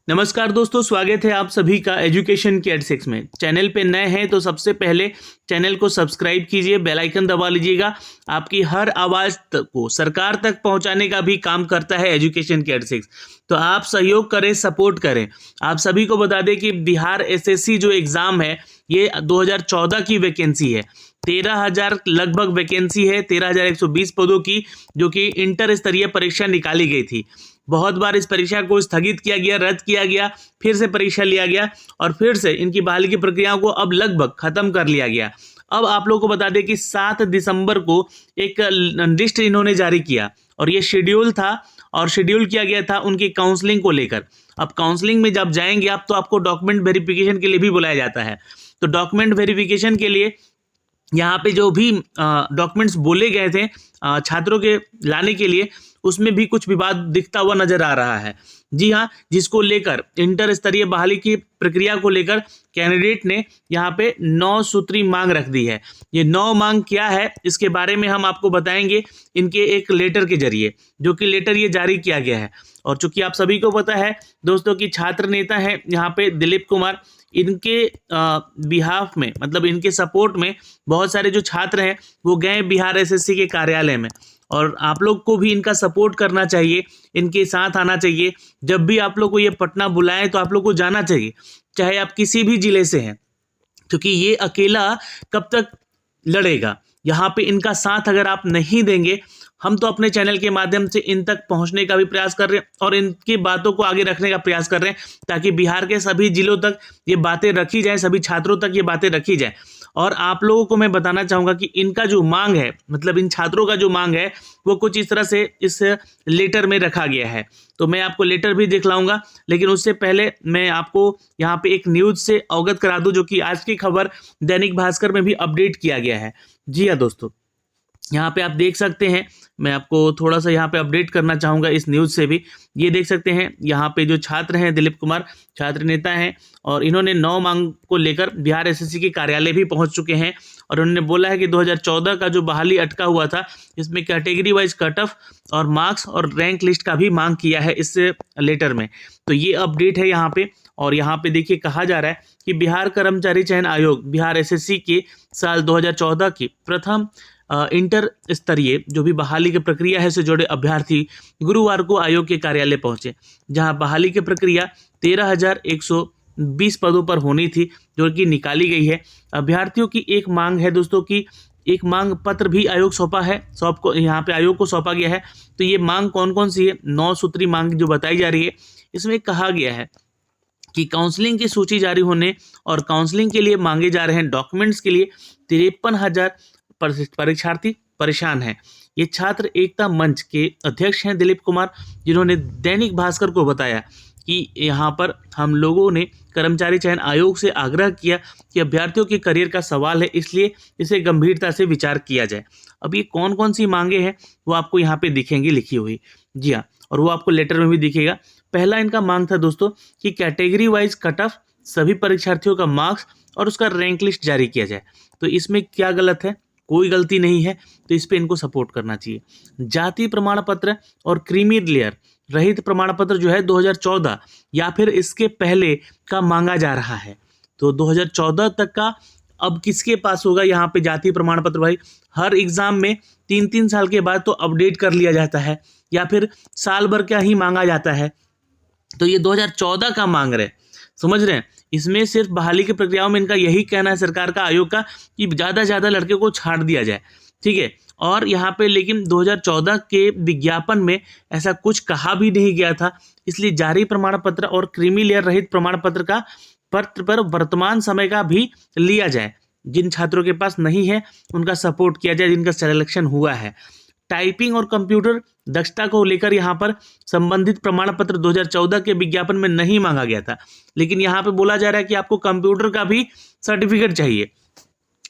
नमस्कार दोस्तों, स्वागत है आप सभी का एजुकेशन के एड6 में। चैनल पे नए हैं तो सबसे पहले चैनल को सब्सक्राइब कीजिए, बेल आइकन दबा लीजिएगा। आपकी हर आवाज़ को सरकार तक पहुंचाने का भी काम करता है एजुकेशन के एड6। तो आप सहयोग करें, सपोर्ट करें। आप सभी को बता दें कि बिहार एसएससी जो एग्ज़ाम है ये 2014 की वैकेंसी है। 13,000 लगभग वैकेंसी है, 13,120 पदों की, जो कि इंटर स्तरीय परीक्षा निकाली गई थी। बहुत बार इस परीक्षा को स्थगित किया गया, रद्द किया गया, फिर से परीक्षा लिया गया और फिर से इनकी बहाली की प्रक्रियाओं को अब लगभग खत्म कर लिया गया। अब आप लोगों को बता दें कि 7 दिसंबर को एक लिस्ट इन्होंने जारी किया और ये शेड्यूल था और शेड्यूल किया गया था उनकी काउंसलिंग को लेकर। अब काउंसलिंग में जब जाएंगे आप तो आपको डॉक्यूमेंट वेरिफिकेशन के लिए भी बुलाया जाता है। तो डॉक्यूमेंट वेरिफिकेशन के लिए यहाँ पे जो भी डॉक्यूमेंट्स बोले गए थे छात्रों के लाने के लिए, उसमें भी कुछ विवाद दिखता हुआ नजर आ रहा है। जी हाँ, जिसको लेकर इंटर स्तरीय बहाली की प्रक्रिया को लेकर कैंडिडेट ने यहाँ पे 9 सूत्री मांग रख दी है। ये 9 मांग क्या है इसके बारे में हम आपको बताएंगे इनके एक लेटर के जरिए, जो कि लेटर ये जारी किया गया है। और चूंकि आप सभी को पता है दोस्तों कि छात्र नेता हैं यहाँ पे दिलीप कुमार, इनके बिहाफ में, मतलब इनके सपोर्ट में बहुत सारे जो छात्र हैं वो गए बिहार एसएससी के कार्यालय में। और आप लोग को भी इनका सपोर्ट करना चाहिए, इनके साथ आना चाहिए। जब भी आप लोग को ये पटना बुलाएं तो आप लोग को जाना चाहिए, चाहे आप किसी भी जिले से हैं, क्योंकि ये अकेला कब तक लड़ेगा। यहाँ पे इनका साथ अगर आप नहीं देंगे, हम तो अपने चैनल के माध्यम से इन तक पहुंचने का भी प्रयास कर रहे हैं और इनकी बातों को आगे रखने का प्रयास कर रहे हैं, ताकि बिहार के सभी जिलों तक ये बातें रखी जाएं, सभी छात्रों तक ये बातें रखी जाएं। और आप लोगों को मैं बताना चाहूँगा कि इनका जो मांग है, मतलब इन छात्रों का जो मांग है, वो कुछ इस तरह से इस लेटर में रखा गया है। तो मैं आपको लेटर भी दिखलाऊंगा, लेकिन उससे पहले मैं आपको यहाँ पे एक न्यूज़ से अवगत करा दूँ, जो कि आज की खबर दैनिक भास्कर में भी अपडेट किया गया है। जी हाँ दोस्तों, यहाँ पे आप देख सकते हैं, मैं आपको थोड़ा सा यहाँ पे अपडेट करना चाहूँगा इस न्यूज़ से भी। ये देख सकते हैं यहाँ पे जो छात्र हैं, दिलीप कुमार छात्र नेता हैं, और इन्होंने 9 मांग को लेकर बिहार एसएससी के कार्यालय भी पहुँच चुके हैं। और उन्होंने बोला है कि 2014 का जो बहाली अटका हुआ था, इसमें कैटेगरी वाइज कट ऑफ और मार्क्स और रैंक लिस्ट का भी मांग किया है इस लेटर में। तो ये अपडेट है यहाँ पे। और यहाँ पे देखिए कहा जा रहा है कि बिहार कर्मचारी चयन आयोग बिहार एसएससी के साल 2014 की प्रथम इंटर स्तरीय जो भी बहाली की प्रक्रिया है से जुड़े अभ्यर्थी गुरुवार को आयोग के कार्यालय पहुंचे, जहां बहाली की प्रक्रिया 13,120 पदों पर होनी थी, जो कि निकाली गई है। अभ्यर्थियों की एक मांग है दोस्तों की एक मांग पत्र भी आयोग सौंपा है, यहाँ पे आयोग को सौंपा गया है। तो ये मांग कौन कौन सी है, 9 सूत्री मांग जो बताई जा रही है, इसमें कहा गया है कि काउंसलिंग की सूची जारी होने और काउंसलिंग के लिए मांगे जा रहे हैं डॉक्यूमेंट्स के लिए 53,000 परीक्षार्थी परेशान हैं। ये छात्र एकता मंच के अध्यक्ष हैं दिलीप कुमार, जिन्होंने दैनिक भास्कर को बताया कि यहाँ पर हम लोगों ने कर्मचारी चयन आयोग से आग्रह किया कि अभ्यर्थियों के करियर का सवाल है, इसलिए इसे गंभीरता से विचार किया जाए। अब ये कौन कौन सी मांगे हैं वो आपको यहाँ पे दिखेंगी लिखी हुई। जी हाँ, और वो आपको लेटर में भी दिखेगा। पहला इनका मांग था दोस्तों कि कैटेगरी वाइज कट ऑफ सभी परीक्षार्थियों का मार्क्स और उसका रैंक लिस्ट जारी किया जाए। तो इसमें क्या गलत है, कोई गलती नहीं है, तो इस पे इनको सपोर्ट करना चाहिए। जाति प्रमाण पत्र और क्रीमी लेयर रहित प्रमाण पत्र जो है 2014 या फिर इसके पहले का मांगा जा रहा है। तो 2014 तक का अब किसके पास होगा यहाँ पे जाति प्रमाण पत्र? भाई हर एग्जाम में 3-3 साल के बाद तो अपडेट कर लिया जाता है, या फिर साल भर का ही मांगा जाता है। तो ये 2014 का मांग रहे, समझ रहे हैं। इसमें सिर्फ बहाली की प्रक्रियाओं में इनका यही कहना है सरकार का, आयोग का, कि ज़्यादा से ज़्यादा लड़के को छाड़ दिया जाए, ठीक है। और यहाँ पे लेकिन 2014 के विज्ञापन में ऐसा कुछ कहा भी नहीं गया था, इसलिए जारी प्रमाण पत्र और क्रीमी लेयर रहित प्रमाण पत्र का पत्र पर वर्तमान समय का भी लिया जाए। जिन छात्रों के पास नहीं है उनका सपोर्ट किया जाए, जिनका सिलेक्शन हुआ है। टाइपिंग और कंप्यूटर दक्षता को लेकर यहाँ पर संबंधित प्रमाण पत्र 2014 के विज्ञापन में नहीं मांगा गया था, लेकिन यहाँ पे बोला जा रहा है कि आपको कंप्यूटर का भी सर्टिफिकेट चाहिए।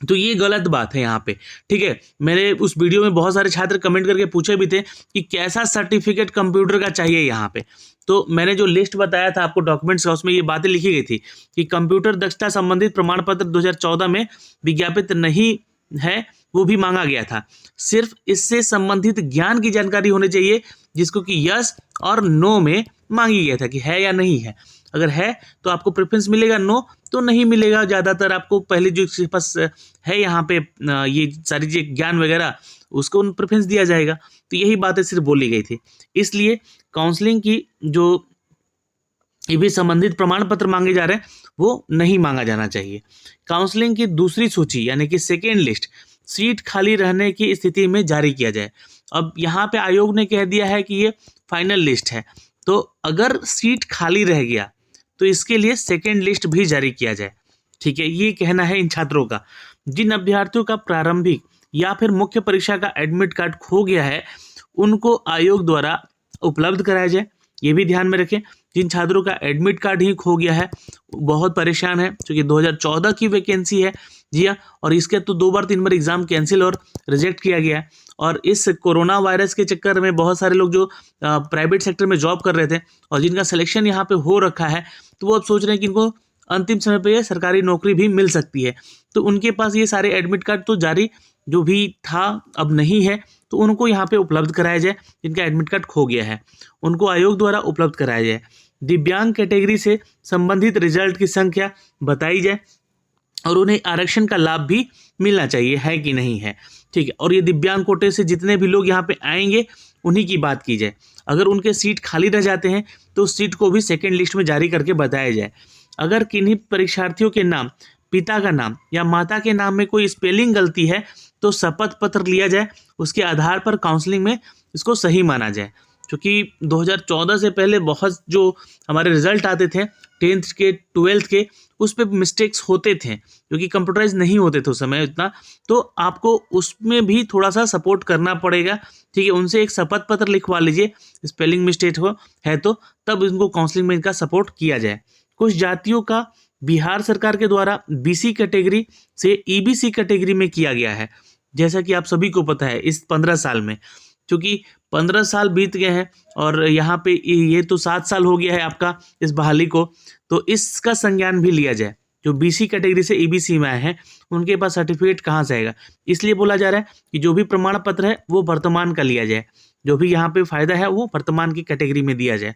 तो ये गलत बात है यहाँ पे, ठीक है। मेरे उस वीडियो में बहुत सारे छात्र कमेंट करके पूछे भी थे कि कैसा सर्टिफिकेट कंप्यूटर का चाहिए यहाँ पे। तो मैंने जो लिस्ट बताया था आपको डॉक्यूमेंट्स का, उसमें ये बातें लिखी गई थी कि कंप्यूटर दक्षता संबंधित प्रमाण पत्र 2014 में विज्ञापित नहीं है वो भी मांगा गया था। सिर्फ इससे संबंधित ज्ञान की जानकारी होनी चाहिए, जिसको कि यस और नो में मांगी गया था कि है या नहीं है। अगर है तो आपको प्रेफरेंस मिलेगा, नो तो नहीं मिलेगा। ज़्यादातर आपको पहले जो बस है यहाँ पे ये सारी चीज़ें ज्ञान वगैरह उसको प्रेफरेंस दिया जाएगा। तो यही बातें सिर्फ बोली गई थी। इसलिए काउंसलिंग की जो ये भी संबंधित प्रमाण पत्र मांगे जा रहे हैं वो नहीं मांगा जाना चाहिए। काउंसलिंग की दूसरी सूची यानी कि सेकेंड लिस्ट सीट खाली रहने की स्थिति में जारी किया जाए। अब यहाँ पे आयोग ने कह दिया है कि ये फाइनल लिस्ट है, तो अगर सीट खाली रह गया तो इसके लिए सेकेंड लिस्ट भी जारी किया जाए। ठीक है, ये कहना है इन छात्रों का। जिन अभ्यर्थियों का प्रारंभिक या फिर मुख्य परीक्षा का एडमिट कार्ड खो गया है उनको आयोग द्वारा उपलब्ध कराया जाए। ये भी ध्यान में रखें, जिन छात्रों का एडमिट कार्ड ही खो गया है बहुत परेशान है, क्योंकि 2014 की वैकेंसी है। जी हाँ, और इसके तो 2 बार 3 बार एग्जाम कैंसिल और रिजेक्ट किया गया है। और इस कोरोना वायरस के चक्कर में बहुत सारे लोग जो प्राइवेट सेक्टर में जॉब कर रहे थे और जिनका सिलेक्शन यहाँ पे हो रखा है, तो वो अब सोच रहे हैं कि इनको अंतिम समय पे सरकारी नौकरी भी मिल सकती है। तो उनके पास ये सारे एडमिट कार्ड तो जारी जो भी था अब नहीं है, तो उनको यहाँ पे उपलब्ध कराया जाए। जिनका एडमिट कार्ड खो गया है उनको आयोग द्वारा उपलब्ध कराया जाए। दिव्यांग कैटेगरी से संबंधित रिजल्ट की संख्या बताई जाए और उन्हें आरक्षण का लाभ भी मिलना चाहिए, है कि नहीं है। ठीक है, और ये दिव्यांग कोटे से जितने भी लोग यहाँ पे आएंगे उन्हीं की बात की जाए। अगर उनके सीट खाली रह जाते हैं तो उस सीट को भी सेकेंड लिस्ट में जारी करके बताया जाए। अगर किन्हीं परीक्षार्थियों के नाम, पिता का नाम या माता के नाम में कोई स्पेलिंग गलती है तो शपथ पत्र लिया जाए, उसके आधार पर काउंसलिंग में इसको सही माना जाए। क्योंकि 2014 से पहले बहुत जो हमारे रिजल्ट आते थे 10th के 12th के, उस पर मिस्टेक्स होते थे क्योंकि कंप्यूटराइज नहीं होते थे उस समय इतना, तो आपको उसमें भी थोड़ा सा सपोर्ट करना पड़ेगा। ठीक है, उनसे एक शपथ पत्र लिखवा लीजिए स्पेलिंग मिस्टेक हो है तो, तब इनको काउंसलिंग में इनका सपोर्ट किया जाए। कुछ जातियों का बिहार सरकार के द्वारा बीसी कैटेगरी से ईबीसी कैटेगरी में किया गया है, जैसा कि आप सभी को पता है। इस 15 साल में, क्योंकि 15 साल बीत गए हैं और यहाँ पे ये तो 7 साल हो गया है आपका इस बहाली को, तो इसका संज्ञान भी लिया जाए। जो बीसी कैटेगरी से ईबीसी में आए हैं उनके पास सर्टिफिकेट कहाँ से आएगा, इसलिए बोला जा रहा है कि जो भी प्रमाण पत्र है वो वर्तमान का लिया जाए। जो भी यहाँ पे फायदा है वो वर्तमान की कैटेगरी में दिया जाए।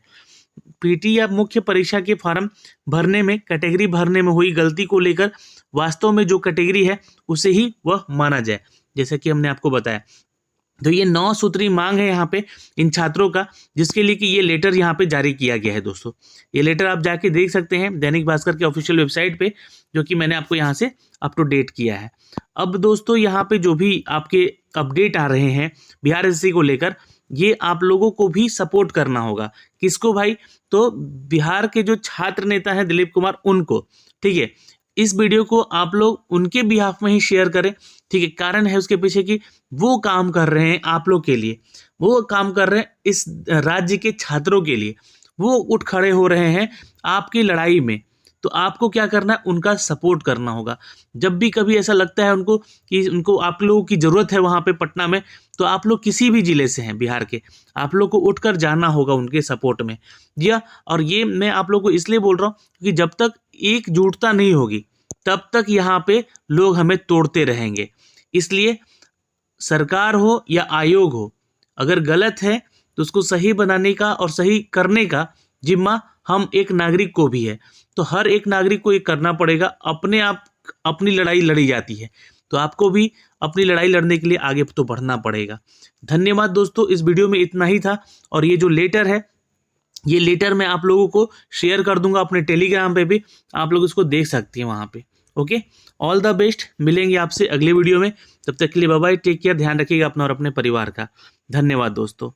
पीटी या मुख्य परीक्षा के फॉर्म भरने में कैटेगरी भरने में हुई गलती को लेकर वास्तव में जो कैटेगरी है उसे ही वह माना जाए, जैसा कि हमने आपको बताया। तो ये 9 सूत्री मांग है यहाँ पे इन छात्रों का, जिसके लिए कि ये लेटर यहाँ पे जारी किया गया है। दोस्तों, ये लेटर आप जाके देख सकते हैं दैनिक भास्कर के ऑफिशियल वेबसाइट पे, जो कि मैंने आपको यहाँ से अप टू डेट किया है। अब दोस्तों, यहाँ पे जो भी आपके अपडेट आ रहे हैं बिहार एसएससी को लेकर, ये आप लोगों को भी सपोर्ट करना होगा। किसको भाई? तो बिहार के जो छात्र नेता हैं दिलीप कुमार, उनको। ठीक है, इस वीडियो को आप लोग उनके बिहाफ में ही शेयर करें। ठीक है, कारण है उसके पीछे कि वो काम कर रहे हैं आप लोग के लिए, वो काम कर रहे हैं इस राज्य के छात्रों के लिए, वो उठ खड़े हो रहे हैं आपकी लड़ाई में। तो आपको क्या करना है? उनका सपोर्ट करना होगा। जब भी कभी ऐसा लगता है उनको कि उनको आप लोगों की ज़रूरत है वहाँ पे पटना में, तो आप लोग किसी भी ज़िले से हैं बिहार के, आप लोग को उठकर जाना होगा उनके सपोर्ट में। जी हाँ, और ये मैं आप लोग को इसलिए बोल रहा हूँ क्योंकि जब तक एकजुटता नहीं होगी तब तक यहाँ पे लोग हमें तोड़ते रहेंगे। इसलिए सरकार हो या आयोग हो, अगर गलत है तो उसको सही बनाने का और सही करने का जिम्मा हम एक नागरिक को भी है। तो हर एक नागरिक को ये करना पड़ेगा। अपने आप अपनी लड़ाई लड़ी जाती है, तो आपको भी अपनी लड़ाई लड़ने के लिए आगे तो बढ़ना पड़ेगा। धन्यवाद दोस्तों, इस वीडियो में इतना ही था। और ये जो लेटर है, ये लेटर मैं आप लोगों को शेयर कर दूंगा अपने टेलीग्राम पे भी, आप लोग इसको देख सकते हैं वहाँ पे। ओके, ऑल द बेस्ट, मिलेंगे आपसे अगले वीडियो में। तब तक के लिए बाय बाय, टेक केयर, ध्यान रखिएगा अपना और अपने परिवार का। धन्यवाद दोस्तों।